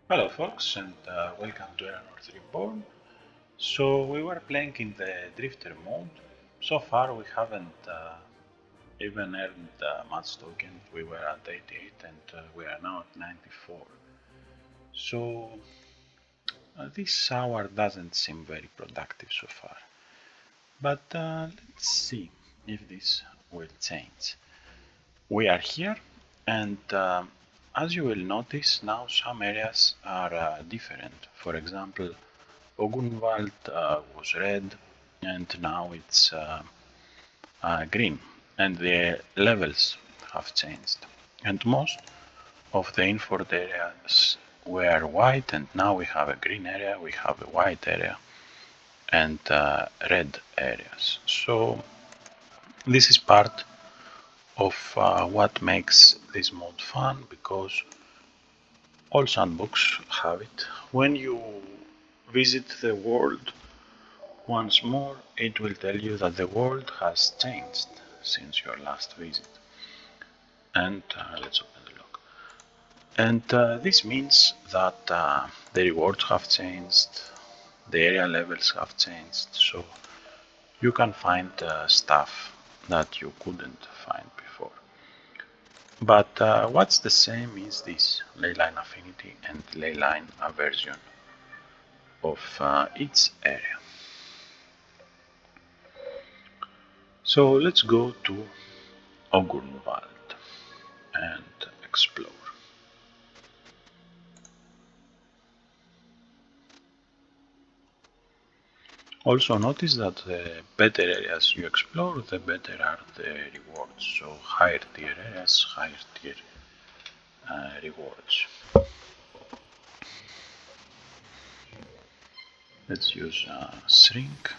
Hello folks and welcome to Erannorth Reborn. So we were playing in the Drifter mode. So far we haven't even earned much token. We were at 88 and we are now at 94. So this hour doesn't seem very productive so far. But let's see if this will change. We are here and as you will notice now some areas are different. For example, Ogunvald was red and now it's green, and the levels have changed. And most of the Imfort areas were white, and now we have a green area, we have a white area, and red areas. So this is part of what makes this mode fun, because all Sandbox have it. When you visit the world once more, it will tell you that the world has changed since your last visit. And let's open the log. And this means that the rewards have changed, the area levels have changed, so you can find stuff that you couldn't find before. But what's the same is this leyline affinity and leyline aversion of each area. So let's go to Ogunvald and explore. Also notice that the better areas you explore, the better are the rewards. So higher tier areas, higher tier rewards. Let's use shrink.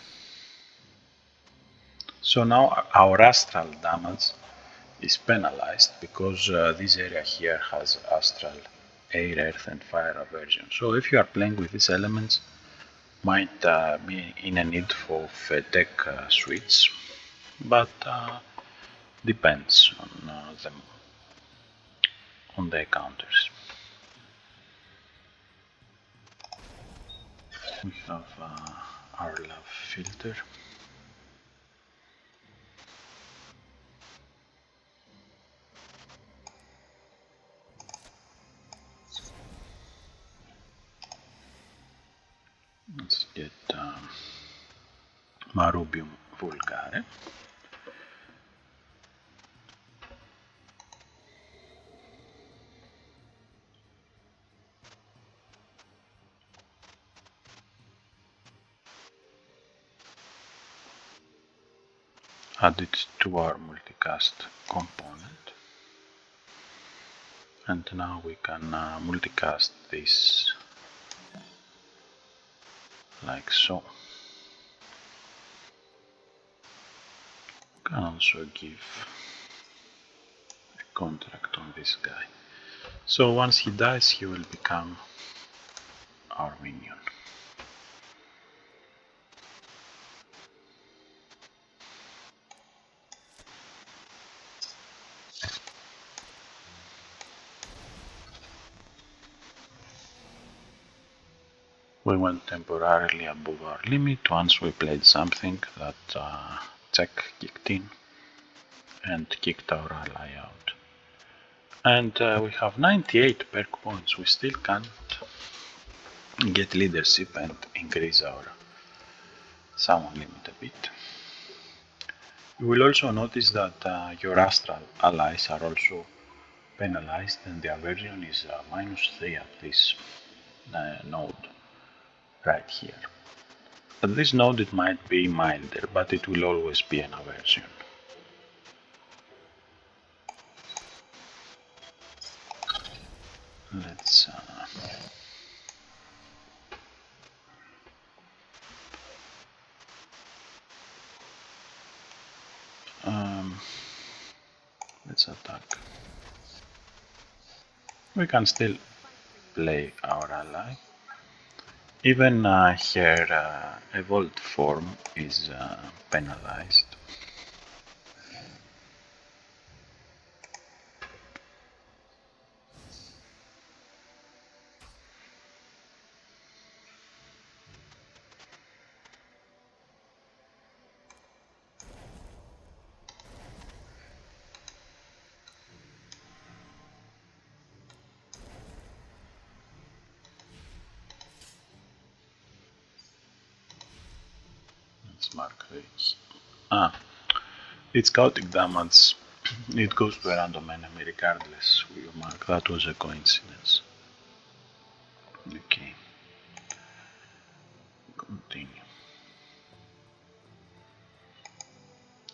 So now our astral damage is penalized because this area here has astral air, earth and fire aversion. So if you are playing with these elements, might be in a need for a tech switch, but depends on the counters. We have our love filter. Let's get Marubium vulgare. Add it to our multicast component, and now we can multicast this like so. Can also give a contract on this guy. So once he dies, he will become our minion. We went temporarily above our limit once we played something that check kicked in and kicked our ally out. And we have 98 perk points. We still can't get leadership and increase our summon limit a bit. You will also notice that your astral allies are also penalized, and the aversion is -3 at this node right here. At this node it might be milder, but it will always be an aversion. Let's let's attack. We can still play our ally. Even her evolved form is penalized. Let's mark this. It's chaotic damage. It goes to a random enemy regardless who you mark. That was a coincidence. Okay. Continue.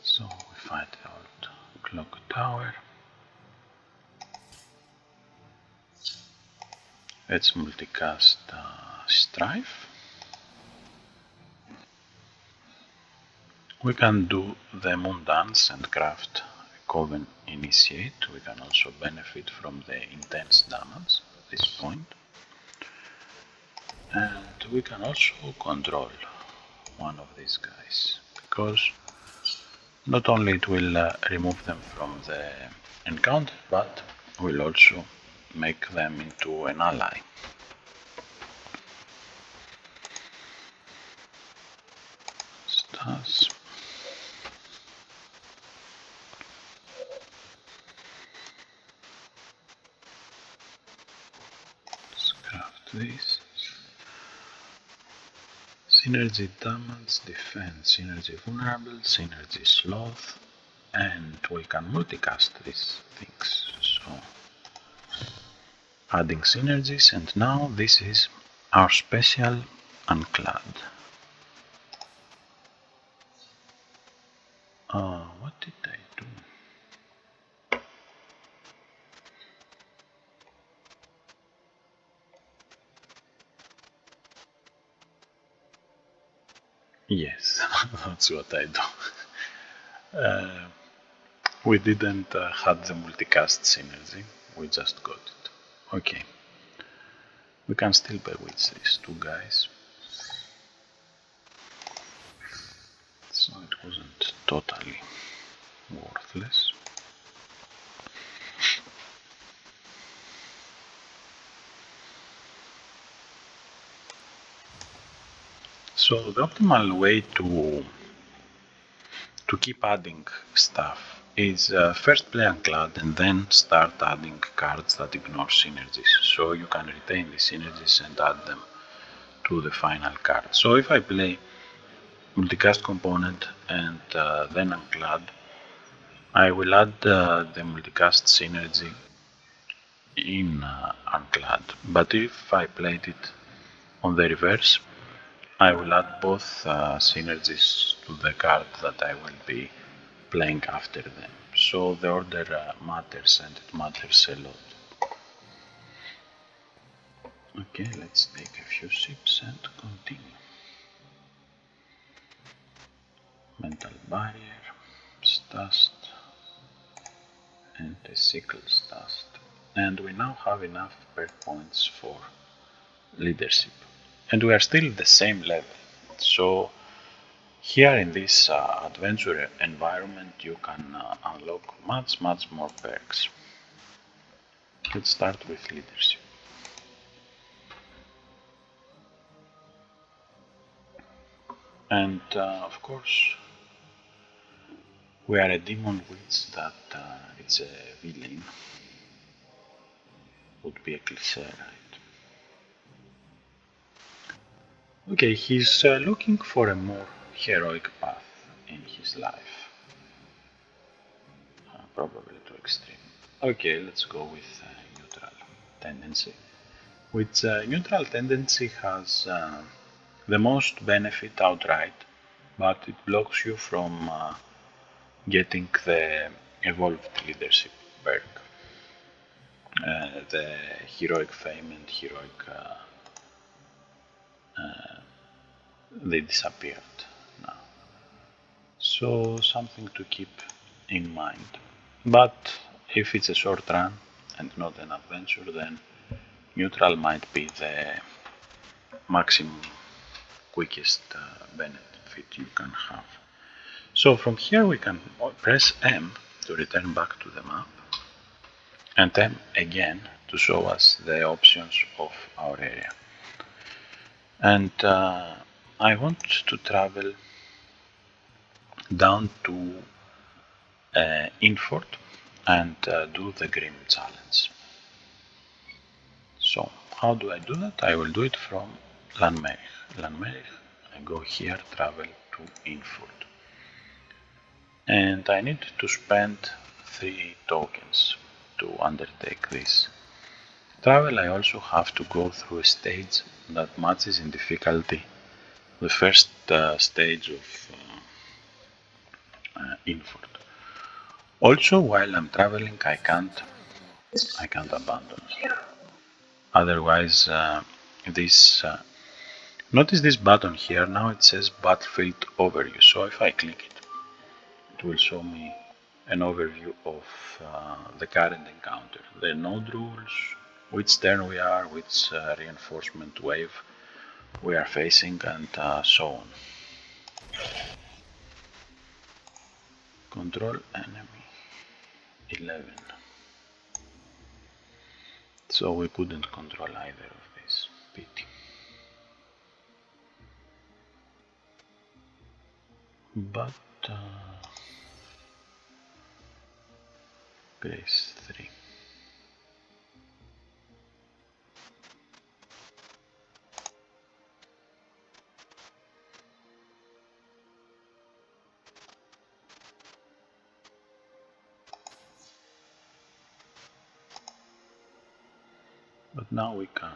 So we fight the old clock tower. Let's multicast Strife. We can do the Moon Dance and craft a Cove Initiate. We can also benefit from the intense damage at this point. And we can also control one of these guys, because not only it will remove them from the encounter, but will also make them into an ally. Stars. Let's craft this. Synergy damage, defense, synergy vulnerable, synergy sloth, and we can multicast these things. So adding synergies, and now this is our special Unclad. What did I do? Yes, that's what I do. We didn't have the multicast synergy, we just got it. Okay. We can still bewitch these two guys. So it wasn't totally worthless. So the optimal way to keep adding stuff is first play Unclad and then start adding cards that ignore synergies. So you can retain the synergies and add them to the final card. So if I play multicast component and then Unclad, I will add the multicast synergy in Unclad. But if I played it on the reverse, I will add both synergies to the card that I will be playing after them. So the order matters, and it matters a lot. Okay, let's take a few sips and continue. Mental barrier, Stast, and a Sickle's Dust. And we now have enough perk points for leadership. And we are still at the same level. So here in this adventure environment you can unlock much more perks. Let's start with leadership. And of course we are a demon witch that it's a villain. Would be a cliché, right? Okay, he's looking for a more heroic path in his life. Probably too extreme. Okay, let's go with neutral tendency. Which neutral tendency has the most benefit outright, but it blocks you from getting the evolved leadership perk. The heroic fame and heroic they disappeared now. So something to keep in mind. But if it's a short run and not an adventure, then neutral might be the maximum quickest benefit you can have. So from here we can press M to return back to the map, and M again to show us the options of our area. And I want to travel down to Imfort and do the Grim Challenge. So how do I do that? I will do it from Lanmerich. I go here, travel to Imfort. And I need to spend 3 tokens to undertake this travel. I also have to go through a stage that matches in difficulty the first stage of Infor. Also, while I'm traveling, I can't abandon. Otherwise, notice this button here. Now it says Battlefield Overview. So if I click it, it will show me an overview of the current encounter, the node rules, which turn we are, which reinforcement wave we are facing, and so on. Control enemy 11. So we couldn't control either of these. Pity. But Grace 3. But now we can,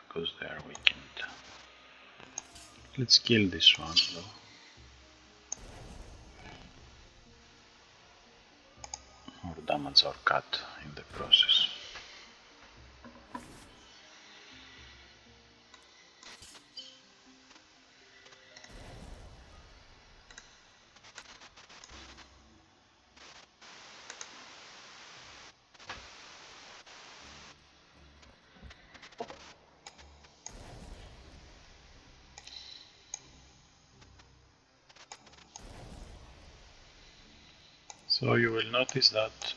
because they are weakened. Let's kill this one though. Or damage our cat in the process. So you will notice that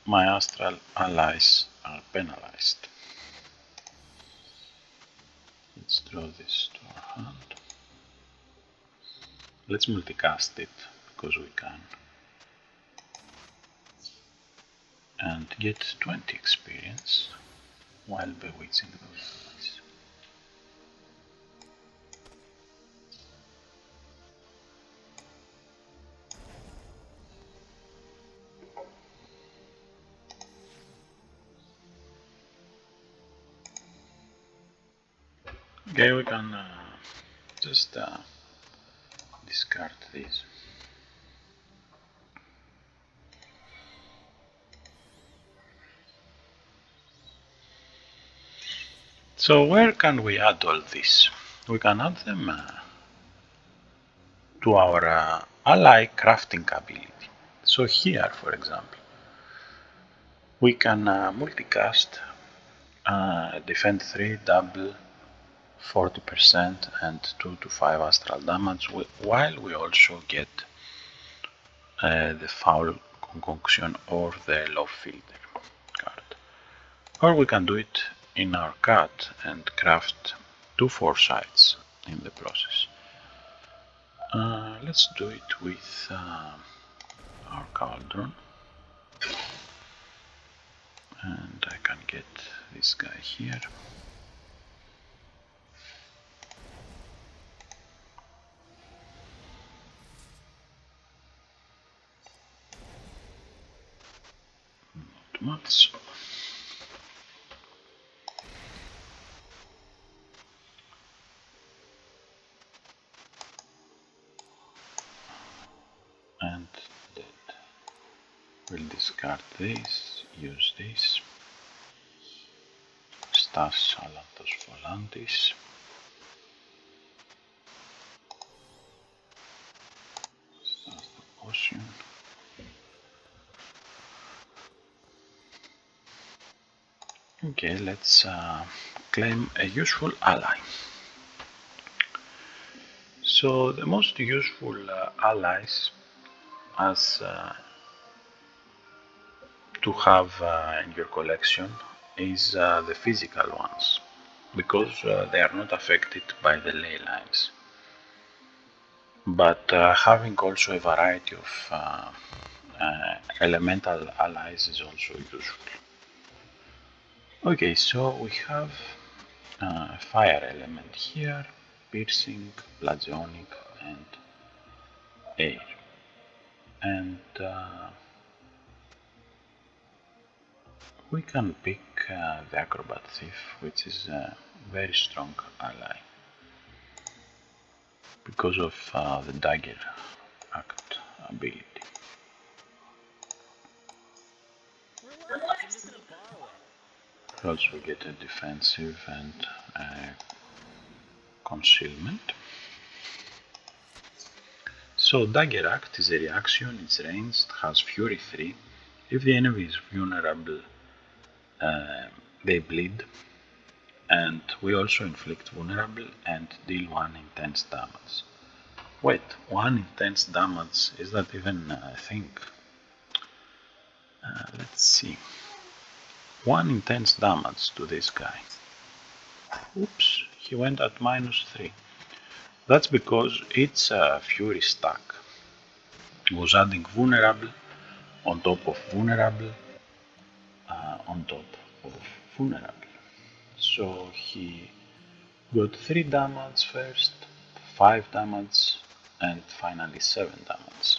my astral allies are penalized. Let's draw this to our hand. Let's multicast it, because we can. And get 20 experience while bewitching those allies. Okay, we can just discard these. So where can we add all this? We can add them to our ally crafting ability. So here, for example, we can multicast defend 3, double 40% and 2 to 5 astral damage, while we also get the foul concoction or the love filter card. Or we can do it in our cat and craft 2 foresights in the process. Let's do it with our cauldron, and I can get this guy here. Not much. And dead. We'll discard this, use this. Stas Alatos Volantis. Stas the Ocean. Okay, let's claim a useful ally. So the most useful allies as to have in your collection is the physical ones, because they are not affected by the ley lines. But having also a variety of elemental allies is also useful. Okay, so we have fire element here, piercing, plagionic, and air. And we can pick the Acrobat Thief, which is a very strong ally because of the Dagger Act ability. We also get a defensive and concealment. So Dagger Act is a reaction, it's ranged, has Fury 3. If the enemy is vulnerable, they bleed, and we also inflict vulnerable and deal 1 intense damage. Wait, 1 intense damage, is that even a thing? Let's see. 1 intense damage to this guy. Oops, he went at -3. That's because its Fury stack was adding vulnerable on top of vulnerable on top of vulnerable. So he got 3 damage first, 5 damage, and finally 7 damage.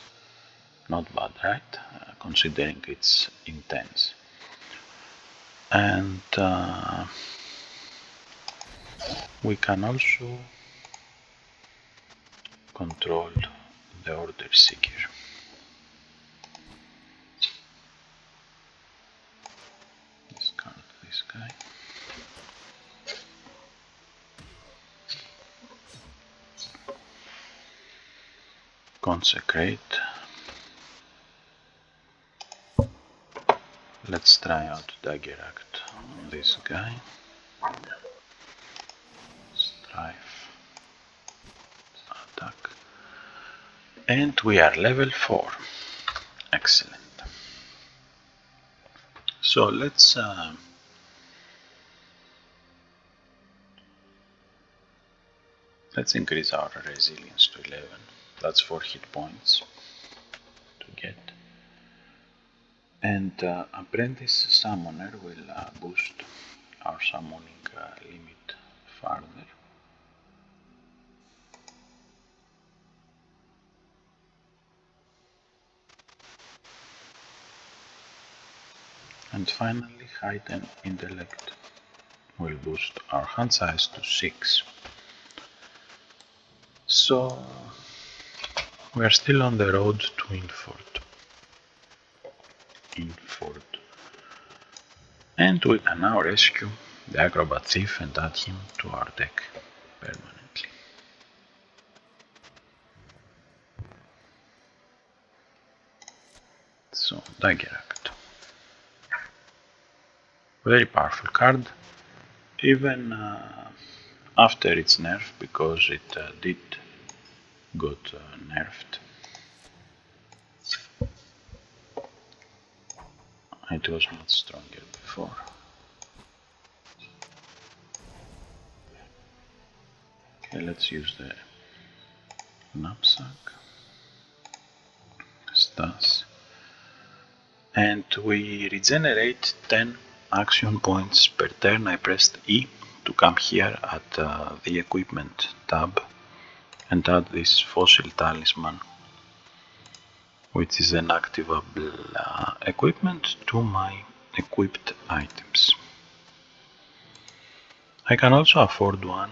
Not bad, right? Considering it's intense. And we can also control the Order Seeker. Discard this guy. Consecrate. Let's try out Dagger Act on this guy. Strife. Attack. And we are level 4. Excellent. So let's increase our resilience to 11. That's 4 hit points to get. And Apprentice Summoner will boost our summoning limit further. And finally, Heightened Intellect will boost our hand size to 6. So we are still on the road to Imfort. And we can now rescue the Acrobat Thief and add him to our deck permanently. So, Dagger Act. Very powerful card, even after its nerf, because it did got nerfed. It was much stronger before. Okay, let's use the knapsack. Stas. And we regenerate 10 action points per turn. I pressed E to come here at the equipment tab and add this fossil talisman, which is an activable equipment, to my equipped items. I can also afford one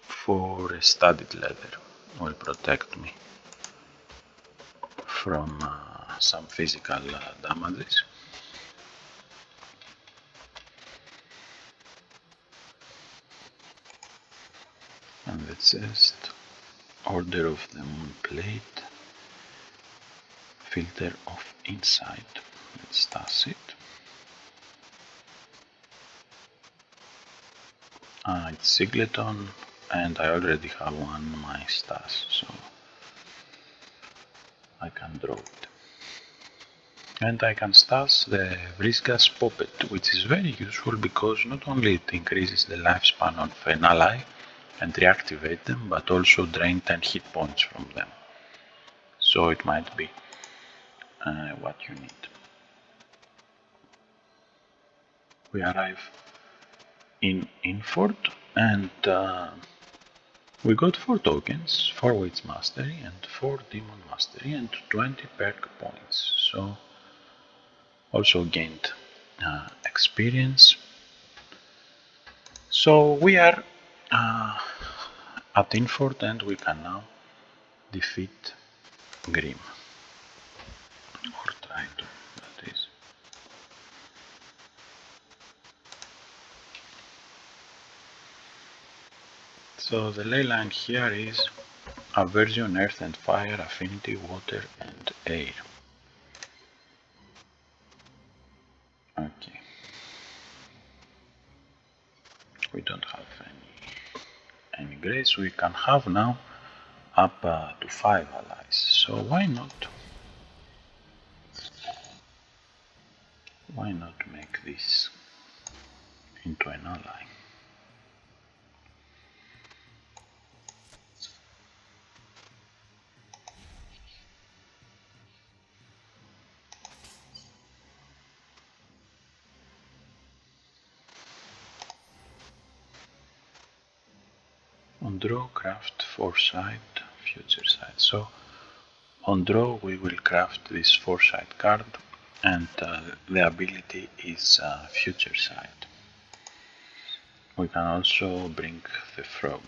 for a studded leather, will protect me from some physical damages. And the chest, Order of the Moon Plate, Filter of Insight. Let's toss it. It's Sigleton, and I already have one in my stash, so I can draw it. And I can stash the Vrisga's Puppet, which is very useful because not only it increases the lifespan of an ally and reactivate them, but also drain 10 hit points from them. So it might be what you need. We arrive in Imfort, and We got 4 tokens, 4 Witch Mastery and 4 Demon Mastery and 20 perk points. So also gained experience. So we are at Imfort and we can now defeat Grim. Or try to, that is. So the ley line here is aversion, earth and fire, affinity, water and air. Okay. We don't have any grace. We can have now up to 5 allies. So why not make this into an ally? On draw, craft foresight, future sight. So on draw we will craft this foresight card and the ability is future sight. We can also bring the frog,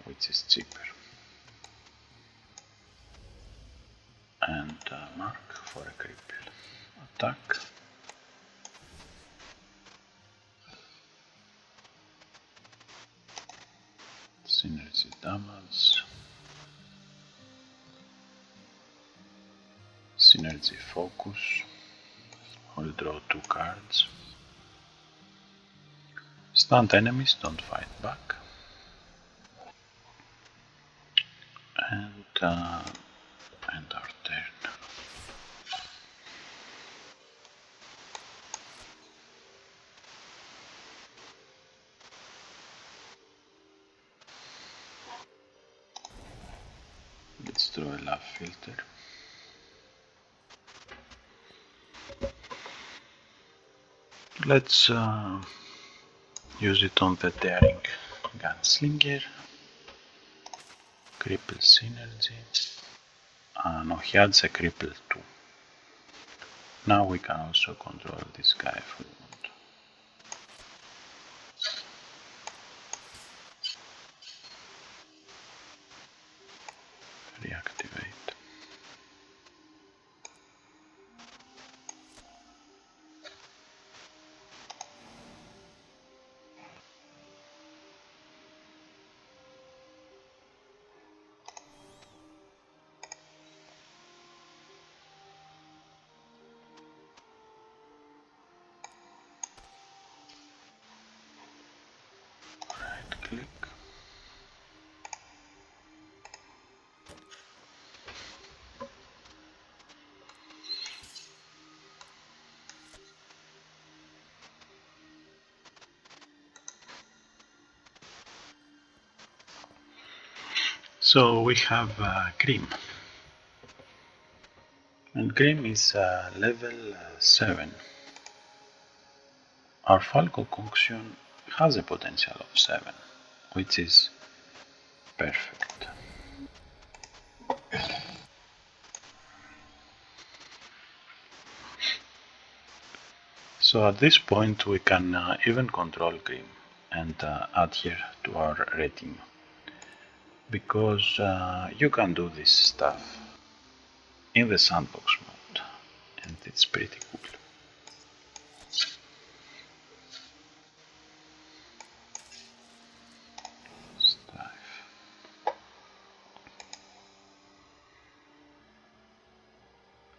which is cheaper. And mark for a cripple. Attack. Synergy damage. Synergy focus. I'll draw 2 cards. Stunned enemies don't fight back. And our turn. Let's draw a love filter. Let's use it on the daring gunslinger. Cripple synergy. No, he adds a cripple too. Now we can also control this guy if we want. Reactivate. Right click. So we have Grim. And Grim is level 7. Our Falco Concoction has a potential of 7, which is perfect. So at this point we can even control Grim and add here to our retinue. Because you can do this stuff in the sandbox mode and it's pretty cool.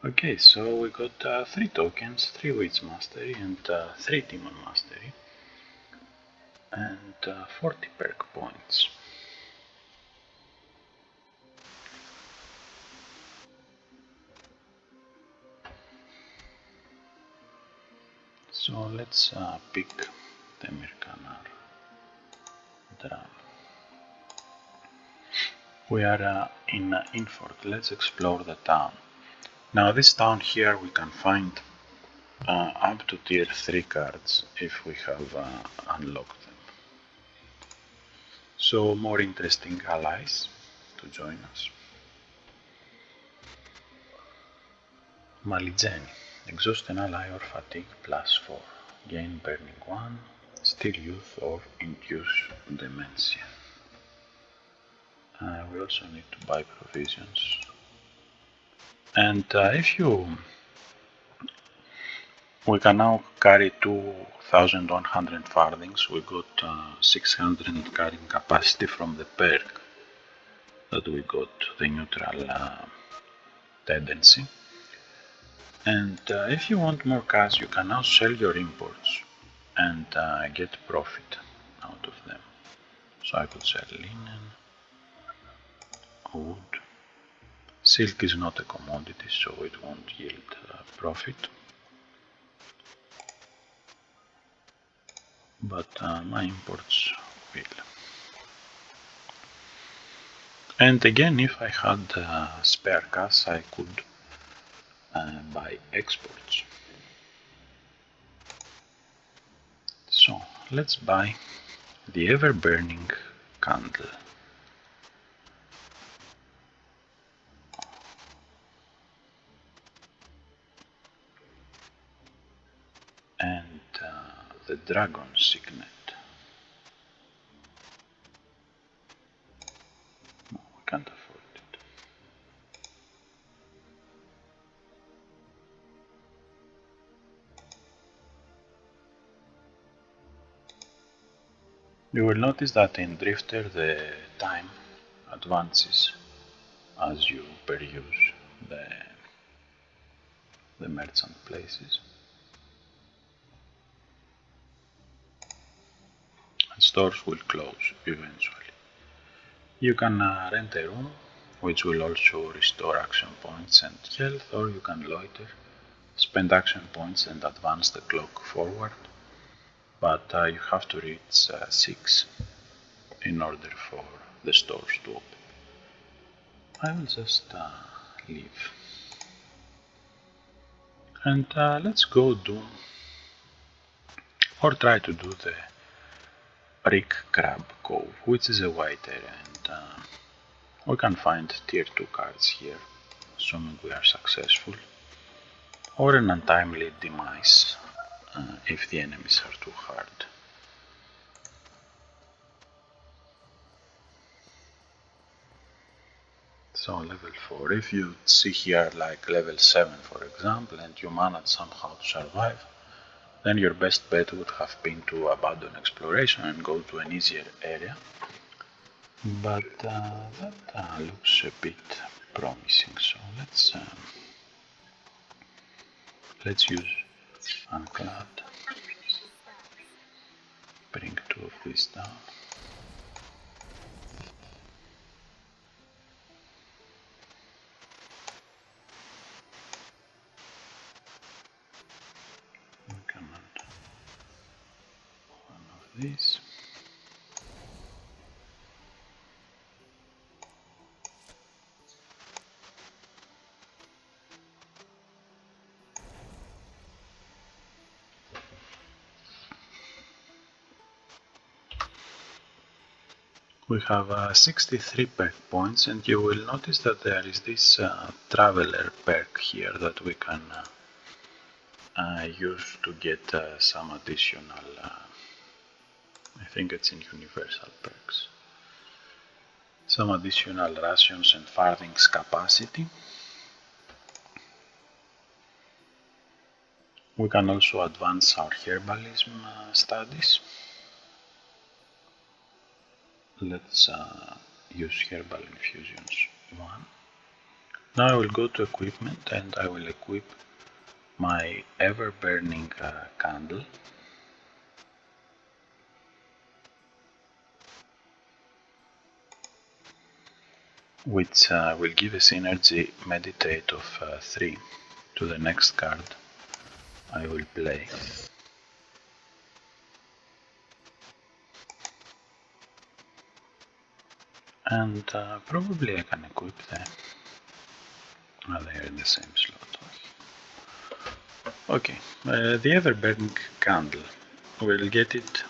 Okay, so we got 3 tokens, 3 Witch Mastery and 3 Demon Mastery and 40 perk points. So let's pick the Mirkanar drum. We are in Imfort. Let's explore the town. Now this town here we can find up to tier 3 cards if we have unlocked them. So more interesting allies to join us. Maligeni. Exhaust an ally or fatigue +4. Gain burning 1, steal youth or induce dementia. We also need to buy provisions. And we can now carry 2,100 farthings. We got 600 carrying capacity from the perk that we got, the neutral tendency. And if you want more cash, you can now sell your imports and get profit out of them. So I could sell linen, wood. Silk is not a commodity, so it won't yield profit. But my imports will. And again, if I had spare cash, I could buy exports. So let's buy the ever-burning candle. And the dragon signet. No, we can't afford it. You will notice that in Drifter the time advances as you peruse the merchant places. And stores will close eventually. You can rent a room, which will also restore action points and health, or you can loiter, spend action points and advance the clock forward, but you have to reach 6 in order for the stores to open. I will just leave. And let's go do, or try to do the Brick Crab Cove, which is a white area, and we can find tier 2 cards here, assuming we are successful, or an untimely demise if the enemies are too hard. So level 4, if you see here like level 7 for example, and you manage somehow to survive, then your best bet would have been to abandon exploration and go to an easier area. But that looks a bit promising, so let's use Unclad, bring 2 of these down. Command 1 of these. We have 63 perk points, and you will notice that there is this traveler perk here that we can use to get some additional, I think it's in universal perks, some additional rations and farthings capacity. We can also advance our herbalism studies. Let's use herbal infusions 1. Now I will go to equipment and I will equip my ever-burning candle. Which will give a synergy meditate of 3 to the next card I will play. And probably I can equip them. They are in the same slot. Okay, the ever-burning candle. We'll get it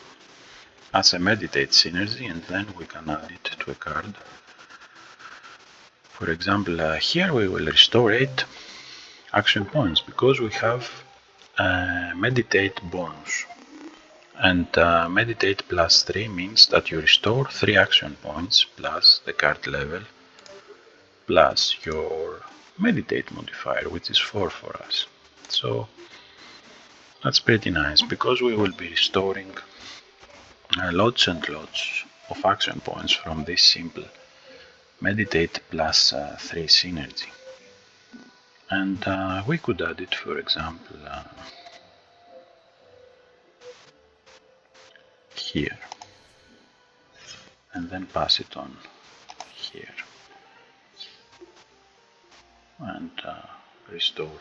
as a meditate synergy, and then we can add it to a card. For example, here we will restore 8 action points because we have meditate bonus. And meditate plus 3 means that you restore 3 action points plus the card level plus your meditate modifier, which is 4 for us. So that's pretty nice because we will be restoring lots and lots of action points from this simple meditate plus 3 synergy. And we could add it, for example, here, and then pass it on here, and restore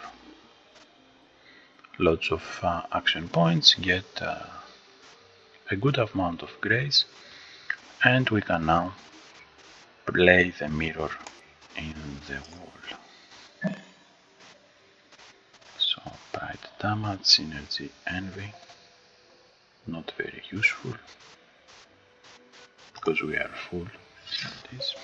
lots of action points, get a good amount of grace, and we can now play the mirror in the wall. So bright damage, synergy, envy, not very useful because we are full. That is.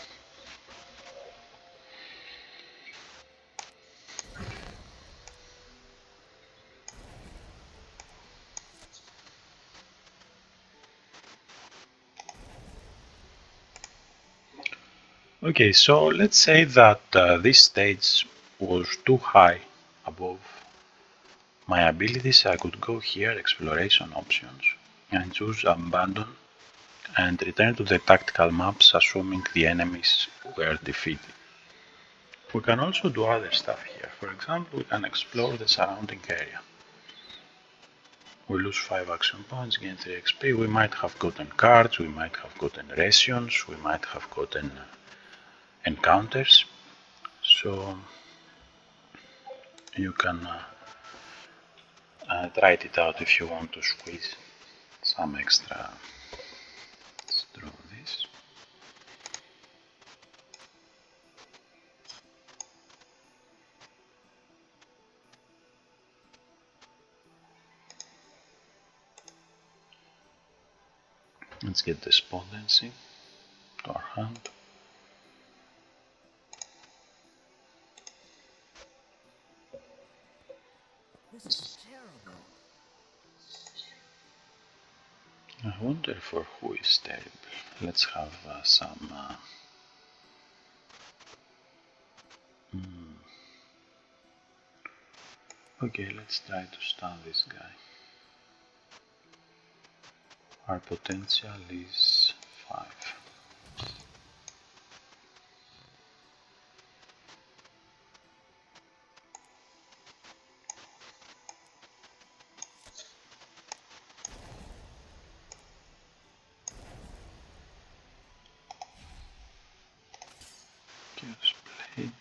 Okay, so let's say that this stage was too high above my abilities. I could go here, exploration options, and choose abandon and return to the tactical maps, assuming the enemies were defeated. We can also do other stuff here. For example, we can explore the surrounding area. We lose 5 action points, gain 3 XP. We might have gotten cards, we might have gotten rations, we might have gotten encounters. So you can try it out if you want to squeeze some extra. Let's draw this. Let's get despondency to our hand. This is terrible. I wonder for who is terrible. Let's have some. Okay, let's try to stun this guy. Our potential is 5. Chaos Blade.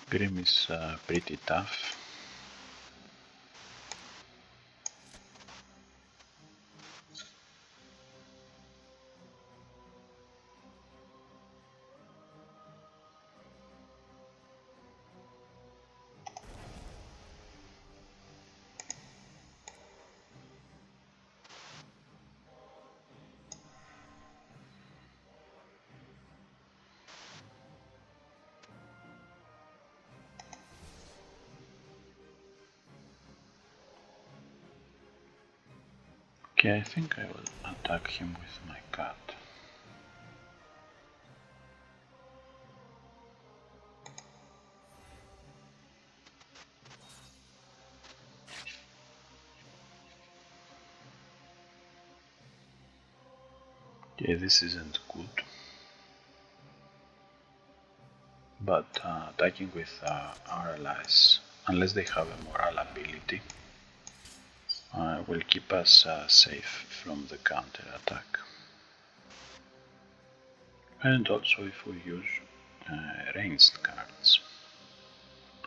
Grim is pretty tough. Okay, I think I will attack him with my cat. Okay, this isn't good. But attacking with our allies, unless they have a morale ability, will keep us safe from the counter attack. And also if we use ranged cards.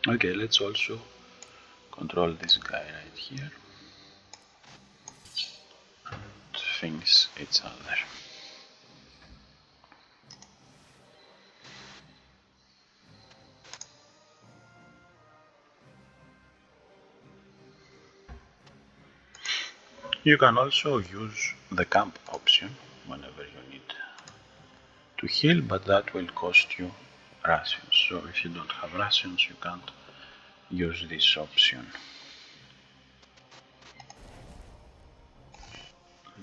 Okay, let's also control this guy right here and finish each other. You can also use the camp option whenever you need to heal, but that will cost you rations. So if you don't have rations, you can't use this option.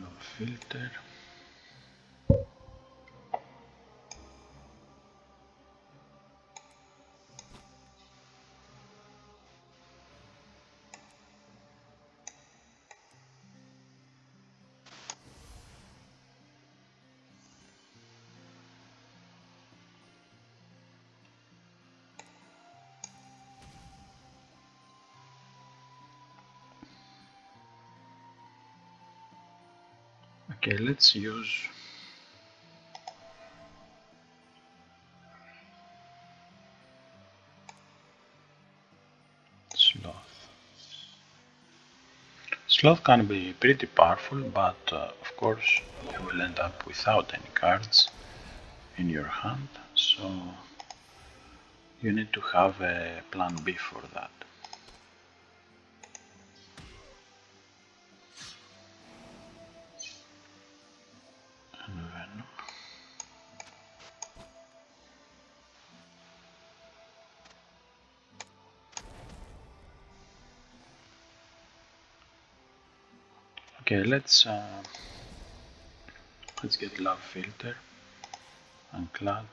Low filter. Okay, let's use sloth. Sloth can be pretty powerful, but of course you will end up without any cards in your hand, so you need to have a plan B for that. And Venom. Okay, let's get love filter and clad,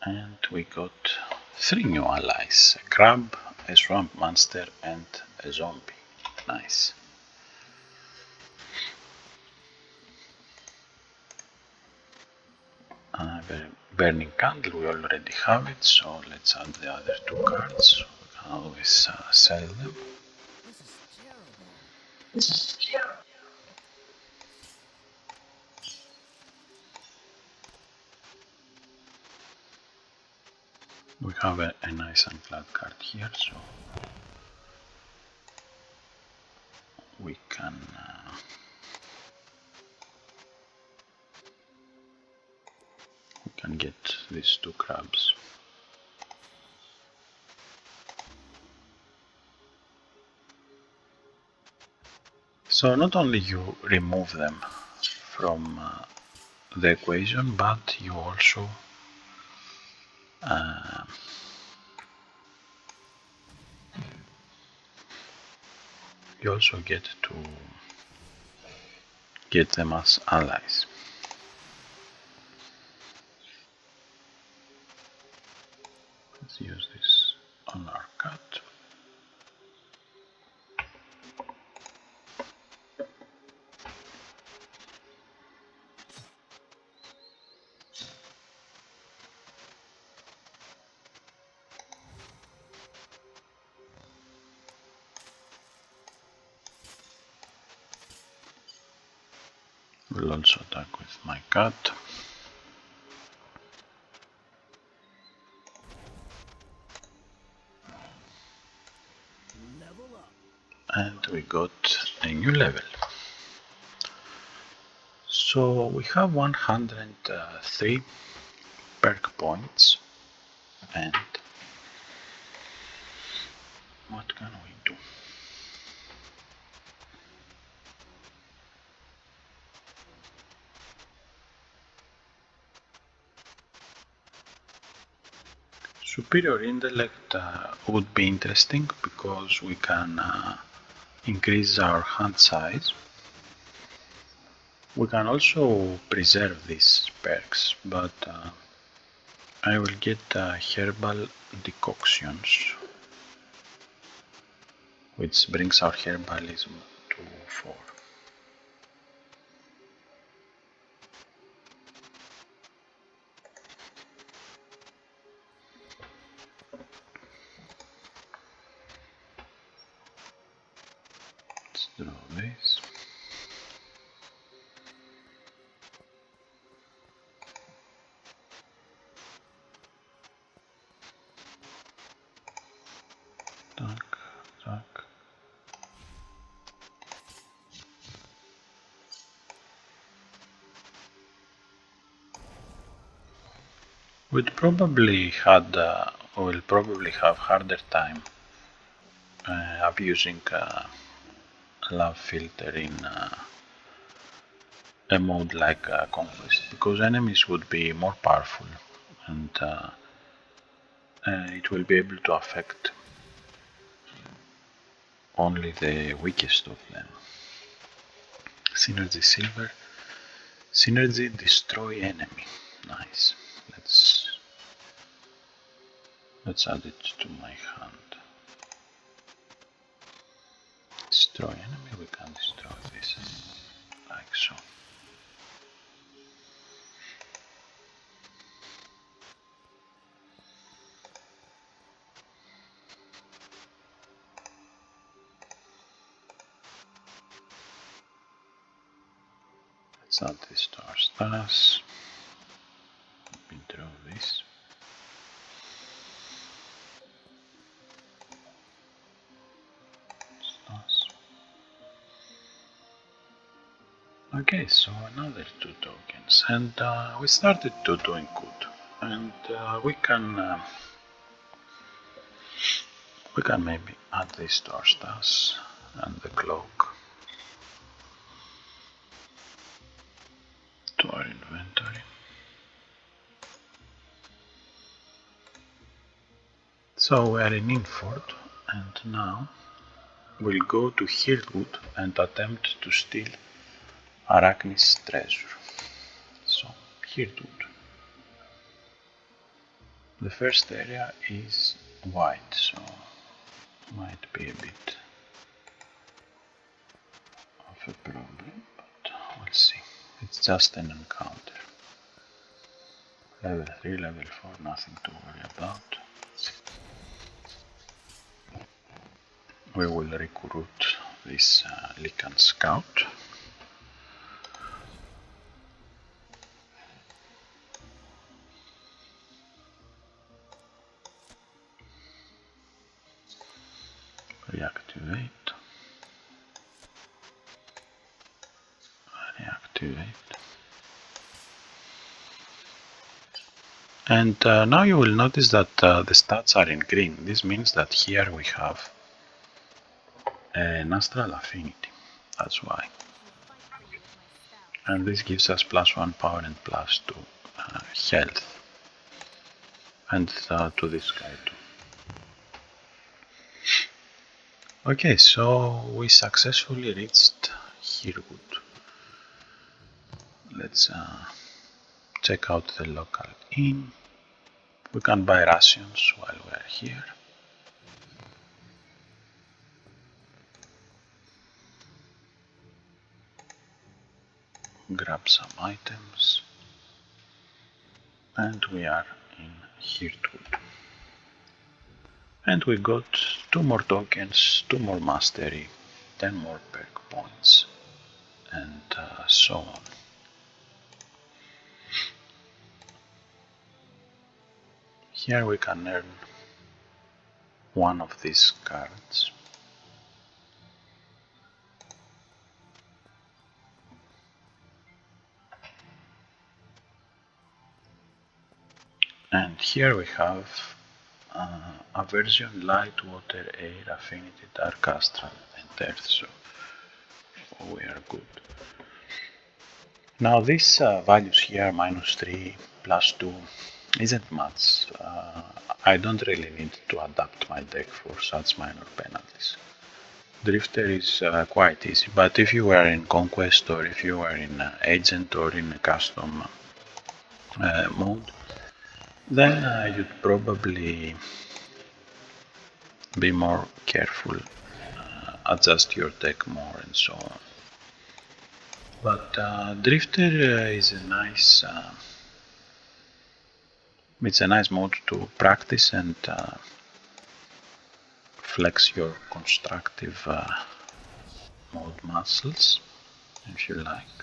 and we got 3 new allies: a crab, a swamp monster, and a zombie. Nice. Burning candle, we already have it, so let's add the other 2 cards. We can always sell them. This is terrible. We have a nice unclad card here, so we can get these 2 crabs. So not only you remove them from the equation, but you also get to get them as allies. Let's use this on our cat. Will also attack with my cat. Level up. And we got a new level. So we have 103 perk points, and what can we do? Superior intellect would be interesting because we can increase our hand size. We can also preserve these perks, but I will get herbal decoctions, which brings our herbalism to 4. Let's draw this. Tack, tack. We'll probably have harder time abusing love filter in a mode like Conquest, because enemies would be more powerful and it will be able to affect only the weakest of them. Synergy Silver. Synergy Destroy Enemy. Nice. Let's add it to my hand. Destroy enemy, we can destroy this like so. Let's add this to our stars. Draw this. Stars. Okay, so another 2 tokens, and we started to doing good, and we can maybe add this to our stars and the cloak to our inventory. So we are in Imfort, and now we'll go to Hillwood and attempt to steal Arachne's treasure. So, Hillwood. The first area is white, so might be a bit of a problem, but we'll see. It's just an encounter. Level 3, level 4, nothing to worry about. We will recruit this Lycan scout. Reactivate. And now you will notice that the stats are in green. This means that here we have an astral affinity. That's why. And this gives us +1 power and +2 health. And to this guy too. Okay, so we successfully reached Hillwood. Let's check out the local inn. We can buy rations while we are here. Grab some items. And we are in Hillwood. And we got 2 more tokens, 2 more mastery, 10 more perk points, and so on. Here we can earn one of these cards. And here we have aversion, light, water, air, affinity, dark, astral, and earth, so we are good. Now these values here, -3, +2, isn't much. I don't really need to adapt my deck for such minor penalties. Drifter is quite easy, but if you are in Conquest or if you are in Agent or in a custom mode, then you'd probably be more careful, adjust your deck more and so on. But Drifter is a nice it's a nice mode to practice and flex your constructive mode muscles, if you like.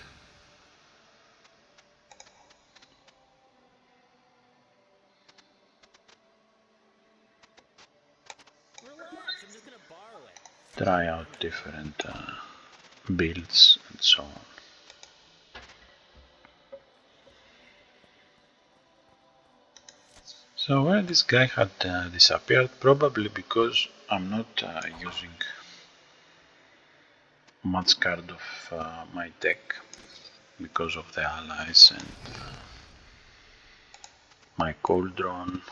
Relax, I'm just gonna borrow it. Try out different builds and so on. So where this guy had disappeared, probably because I'm not using much card of my deck because of the allies and my cauldron.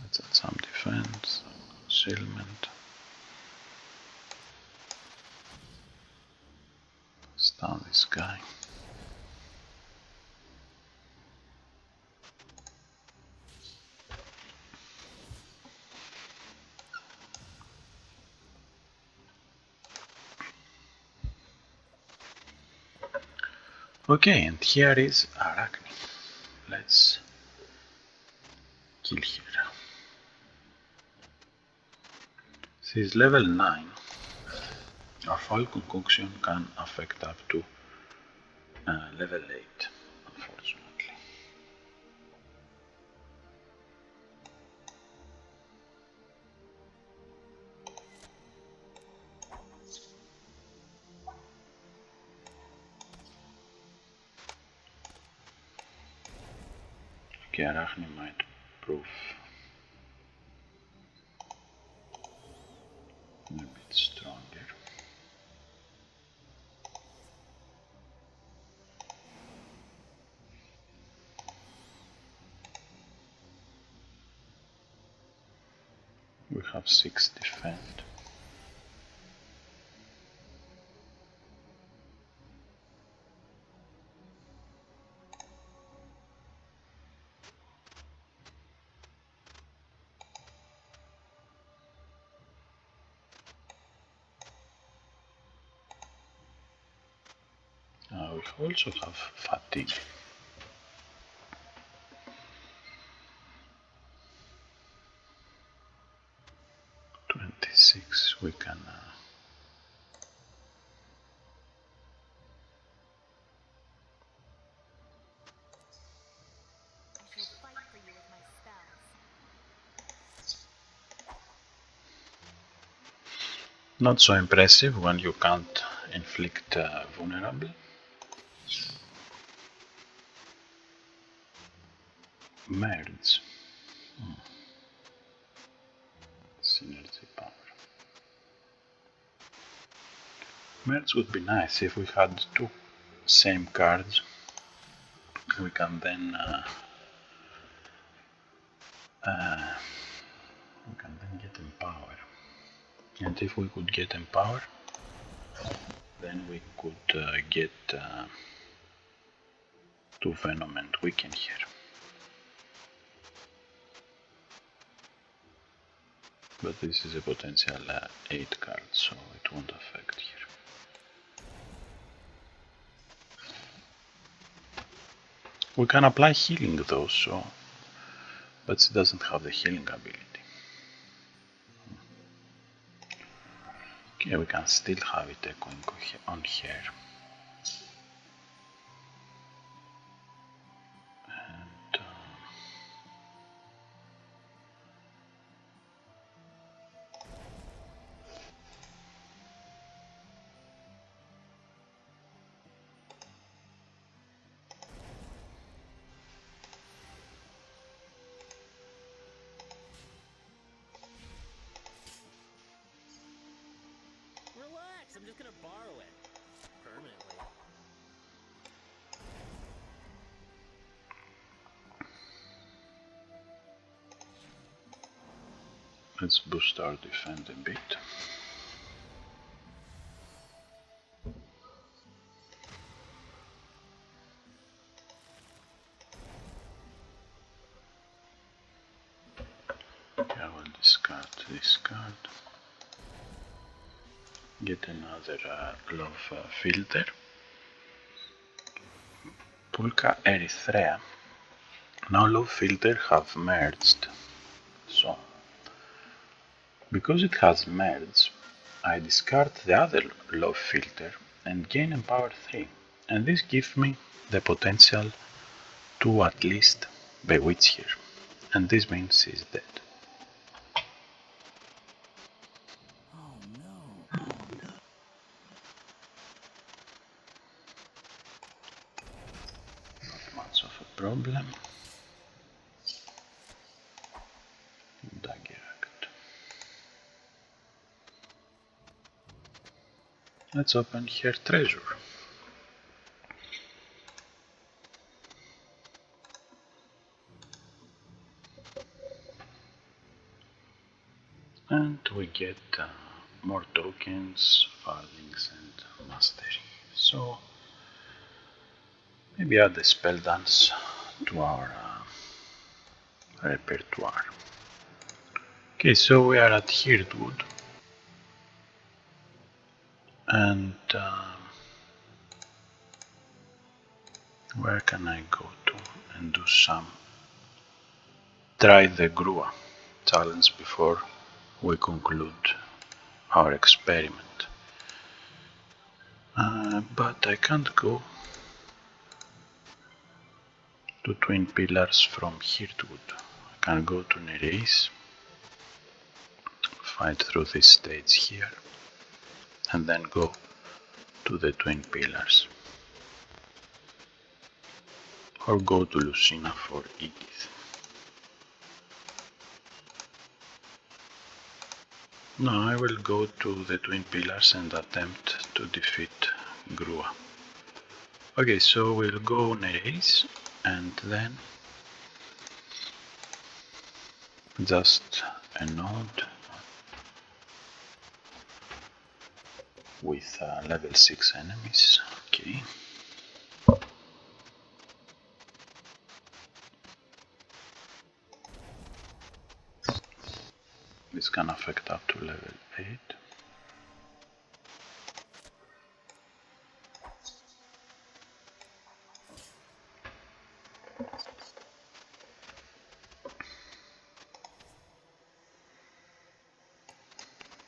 Let's add some defense, concealment. Stun this guy. Okay, and here is Arachne. Let's kill her. She is level 9. Our foul concoction can affect up to level 8, unfortunately. Okay, Arachne might prove a bit stronger. We have 6 defend. We also have fatigue. 26, we can I shall fight for you with my spells. not so impressive when you can't inflict vulnerable. Merge. Synergy power. Merge would be nice if we had 2 same cards. We can then get Empower. And if we could get Empower, then we could get 2 Venom and Weaken here. But this is a potential 8 card, so it won't affect here. We can apply healing though, so, but she doesn't have the healing ability. Okay, we can still have it echoing on here. And Relax, I'm just gonna borrow it. Permanently. let's boost our defense a bit. Okay, I will discard this card. Get another love filter. Pulka Erythrea. Now love filter have merged. So, because it has merged, I discard the other love filter and gain Empower 3. And this gives me the potential to at least bewitch her. And this means she's dead. Oh no. Not much of a problem. Let's open her treasure. And we get more tokens, farthings and mastery. So maybe add the spell dance to our repertoire. Okay, so we are at Hirdwood, and where can I go to and do some try the Grua challenge before we conclude our experiment. But I can't go to Twin Pillars from Hirdwood. I can go to Nereis, fight through this stage here, and then go to the Twin Pillars. Or go to Lucina for Edith. No, I will go to the Twin Pillars and attempt to defeat Grua. Okay, so we'll go Nereis and then just a node with level 6 enemies. Okay. This can affect up to level 8.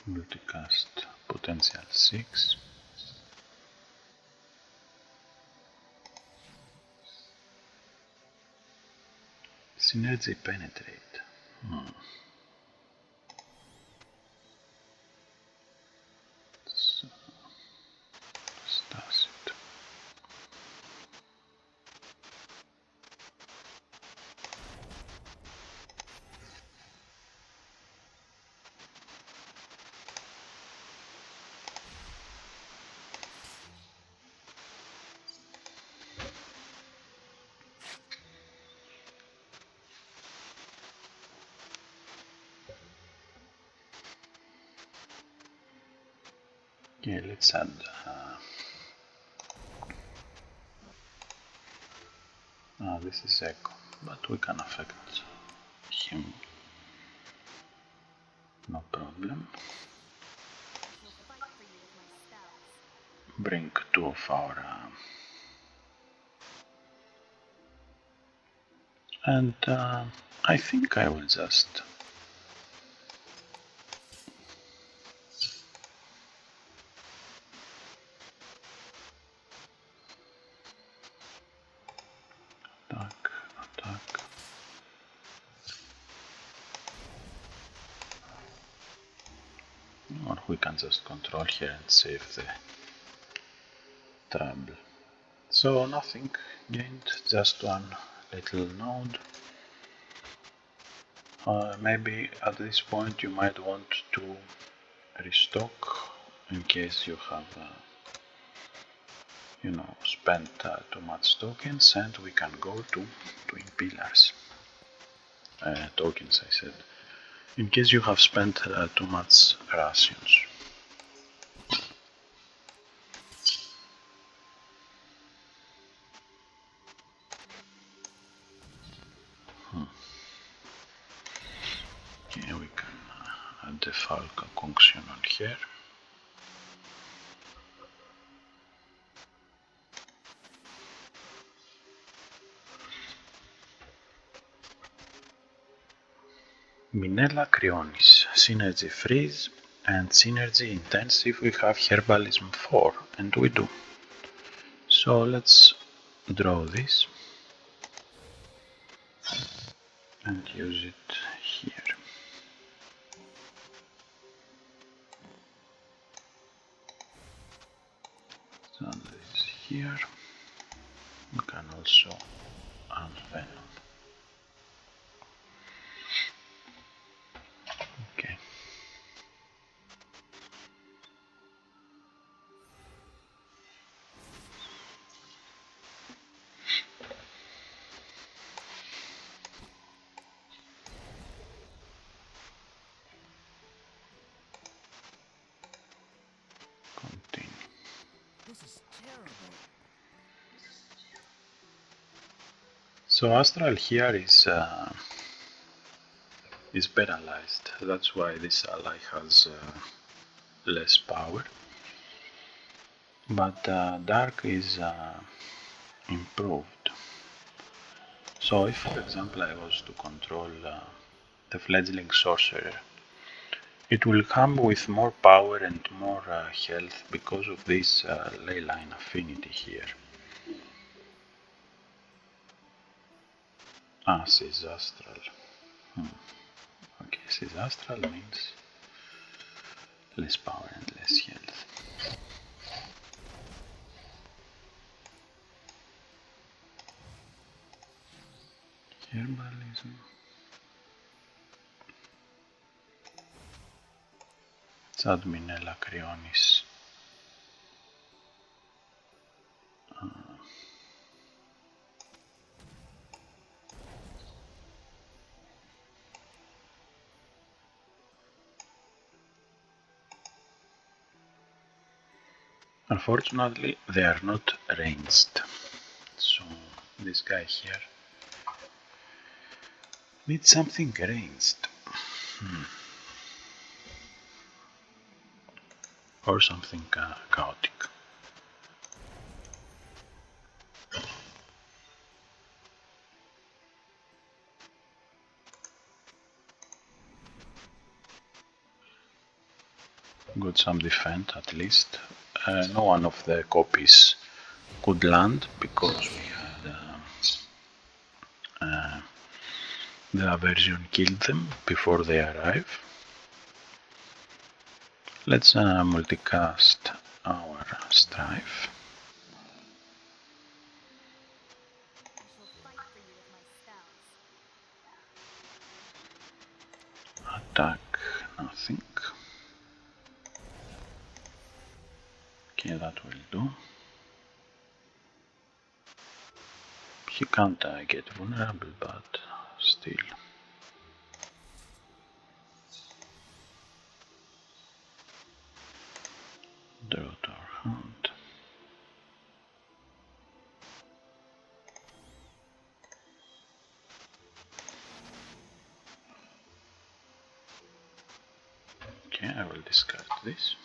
Multicast potential 6. Synergy penetrate. So, does it. Okay, let's add this is Echo, but we can affect him, no problem. Will fight for you with my spells. Bring two of our and I think I will just attack. Or we can just control here and save the trouble. So nothing gained, just one little node. Maybe at this point you might want to restock in case you have spent too much tokens, and we can go to Twin Pillars. Tokens, I said. In case you have spent too much rations. Okay, we can add the Falca concoction on here. Minella Cryonis, Synergy Freeze, and Synergy Intensive we have Herbalism 4, and we do. So let's draw this and use it here. So this here. We can also unvenom. Okay. So Astral here is penalized. That's why this ally has less power. But Dark is improved. So if, for example, I was to control the fledgling sorcerer, it will come with more power and more health because of this ley line affinity here. Ah, Cis Astral. Okay, Cis Astral means less power and less health. Herbalism. Τσάντμινε Κρυώνης. Unfortunately, they are not ranged. So this guy here needs something ranged. Or something chaotic. Got some defense at least. No one of the copies could land because we had the aversion killed them before they arrive. Let's multicast our strife. I shall fight for you with my spells. Attack, nothing. Okay, that will do. He can't get vulnerable, but still. Draw to our hand. Okay, I will discard this.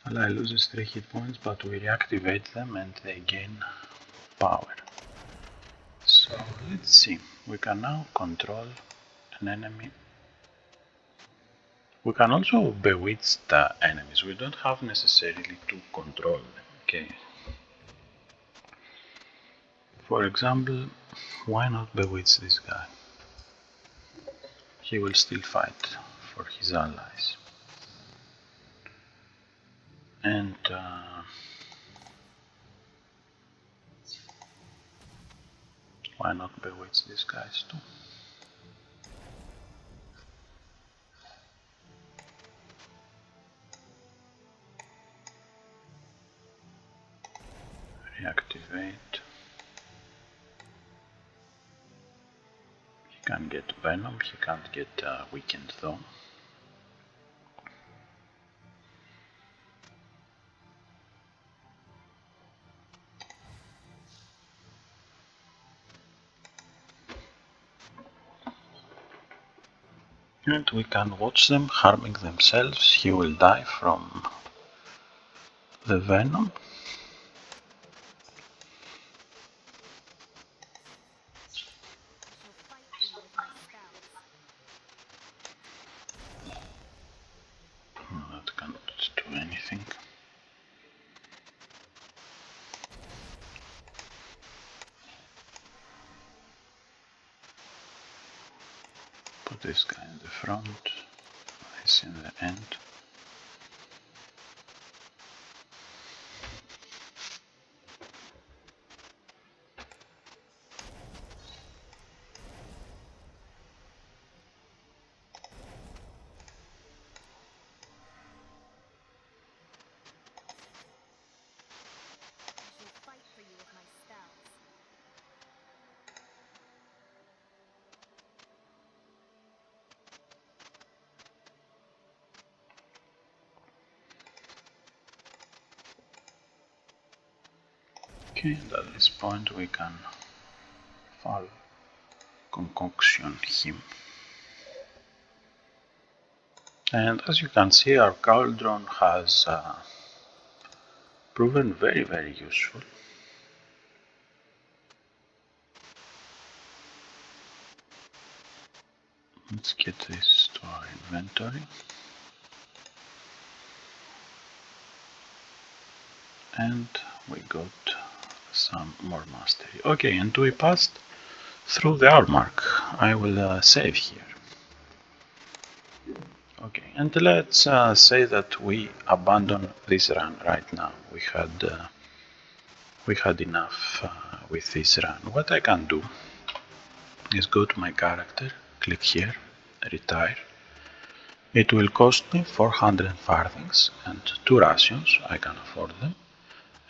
Ally loses 3 hit points, but we reactivate them and they gain power. So let's see. We can now control an enemy. We can also bewitch the enemies. We don't have necessarily to control them. Okay. For example, why not bewitch this guy? He will still fight for his allies. And why not bewitch these guys too? Reactivate. He can get Venom, he can't get Weakened though. And we can watch them harming themselves. He will die from the Venom. I shall fight for you with my spells. That cannot do anything. Put this guy in the front, this in the end. Okay, and at this point we can fall concoction him. And as you can see, our cauldron has proven very useful. Let's get this to our inventory. And we got some more mastery. Okay, and we passed through the hour mark. I will save here. Okay, and let's say that we abandon this run right now. We had enough with this run. What I can do is go to my character, click here, retire. It will cost me 400 farthings and 2 rations, I can afford them.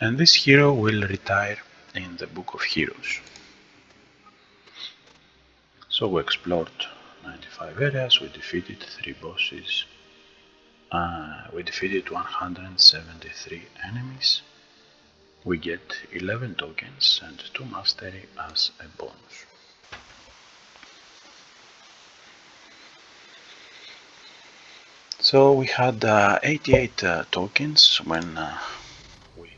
And this hero will retire in the Book of Heroes. So we explored 95 areas, we defeated 3 bosses, we defeated 173 enemies, we get 11 tokens and 2 mastery as a bonus. So we had 88 tokens when we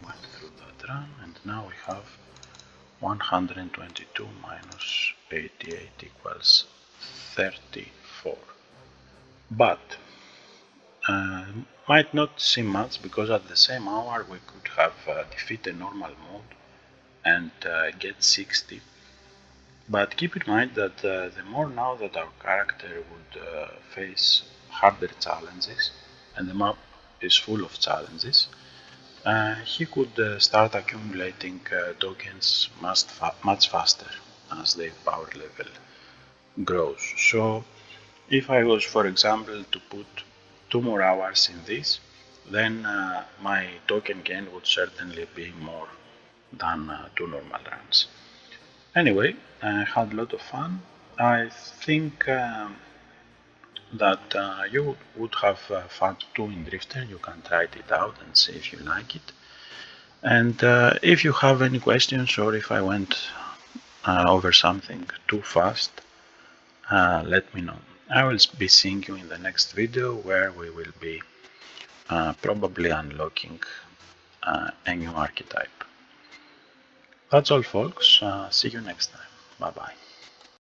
went through that run, and now we have 122 minus 88 equals 34. But might not seem much because at the same hour we could have defeated normal mode and get 60. But keep in mind that the more now that our character would face harder challenges, and the map is full of challenges, he could start accumulating tokens much faster as their power level grows. So if I was, for example, to put 2 more hours in this, then my token gain would certainly be more than 2 normal runs. Anyway, I had a lot of fun. I think that you would have fun too in Drifter. You can try it out and see if you like it. And if you have any questions or if I went over something too fast, let me know. I will be seeing you in the next video where we will be probably unlocking a new archetype. That's all folks, see you next time, bye bye.